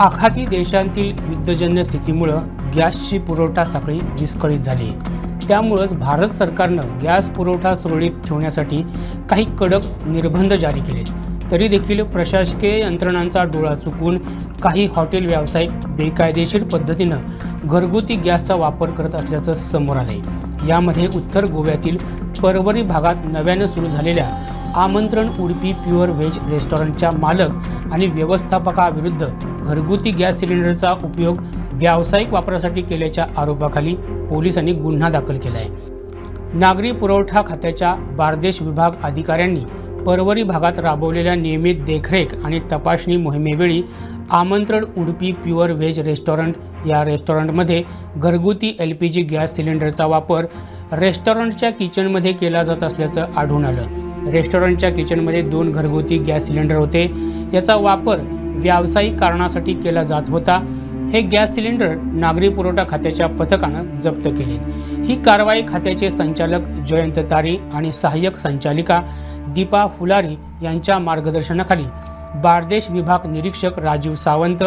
आखाती देशांतील युद्धजन्य स्थितीमुळे गॅसची पुरवठा साखळी विस्कळीत झाली। त्यामुळेच भारत सरकारनं गॅस पुरवठा सुरळीत ठेवण्यासाठी काही कडक निर्बंध जारी केले। तरी देखील प्रशासकीय यंत्रणांचा डोळा चुकून काही हॉटेल व्यावसायिक बेकायदेशीर पद्धतीनं घरगुती गॅसचा वापर करत असल्याचं समोर आलंय। यामध्ये उत्तर गोव्यातील परवरी भागात नव्यानं सुरू झालेल्या आमंत्रण उडुपी प्युअर व्हेज रेस्टॉरंटच्या मालक आणि व्यवस्थापकाविरुद्ध घरगुती गॅस सिलेंडरचा उपयोग व्यावसायिक वापरासाठी केल्याच्या आरोपाखाली पोलिसांनी गुन्हा दाखल केला आहे। नागरी पुरवठा खात्याच्या बारदेश विभाग अधिकाऱ्यांनी परवरी भागात राबवलेल्या नियमित देखरेख आणि तपासणी मोहिमेवेळी आमंत्रण उडुपी प्युअर व्हेज रेस्टॉरंट या रेस्टॉरंटमध्ये घरगुती LPG गॅस सिलेंडरचा वापर रेस्टॉरंटच्या किचनमध्ये केला जात असल्याचं आढळून आलं। रेस्टॉरंटच्या किचनमध्ये 2 घरगुती गॅस सिलेंडर होते। याचा वापर व्यावसायिक कारणासाठी केला जात होता। हे गॅस सिलेंडर नागरी पुरवठा खात्याच्या पथकानं जप्त केले। ही कारवाई खात्याचे संचालक जयंत तारी आणि सहाय्यक संचालिका दीपा फुलारी यांच्या मार्गदर्शनाखाली बारदेश विभाग निरीक्षक राजीव सावंत,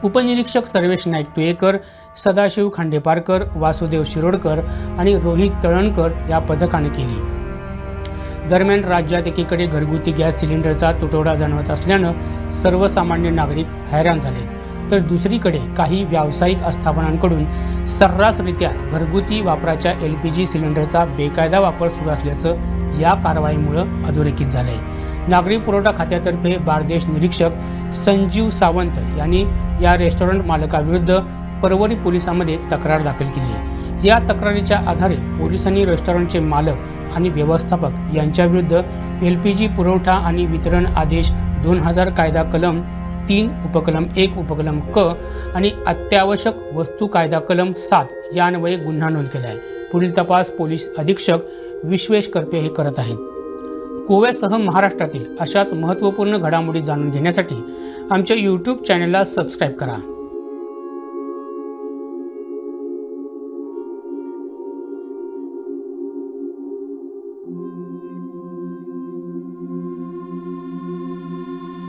उपनिरीक्षक सर्वेश नाईक तुयेकर, सदाशिव खांडेपारकर, वासुदेव शिरोडकर आणि रोहित तळणकर या पथकाने केली। दरम्यान राज्यात एकीकडे घरगुती गॅस सिलेंडरचा तुटवडा जाणवत असल्यानं सर्वसामान्य नागरिक हैराण झाले, तर दुसरीकडे काही व्यावसायिक आस्थापनांकडून सर्रासरित्या घरगुती वापराच्या LPG सिलेंडरचा बेकायदा वापर सुरू असल्याचं या कारवाईमुळे अधोरेखित झालंय। नागरी पुरवठा खात्यातर्फे बारदेश निरीक्षक संजीव सावंत यांनी या रेस्टॉरंट मालकाविरुद्ध परवरी पोलिसांमध्ये तक्रार दाखल केली आहे। या तक्रारीच्या आधारे पोलिसांनी रेस्टॉरंटचे मालक आणि व्यवस्थापक यांच्याविरुद्ध LPG पुरवठा आणि वितरण आदेश 2000 कायदा कलम 3 उपकलम 1 उपकलम क आणि अत्यावश्यक वस्तू कायदा कलम 7 यान्वये गुन्हा नोंद केला आहे। पुढील तपास पोलीस अधीक्षक विश्वेश करपे हे करत आहेत। गोव्यासह महाराष्ट्रातील अशाच महत्त्वपूर्ण घडामोडी जाणून घेण्यासाठी आमच्या YouTube चॅनलला सबस्क्राईब करा।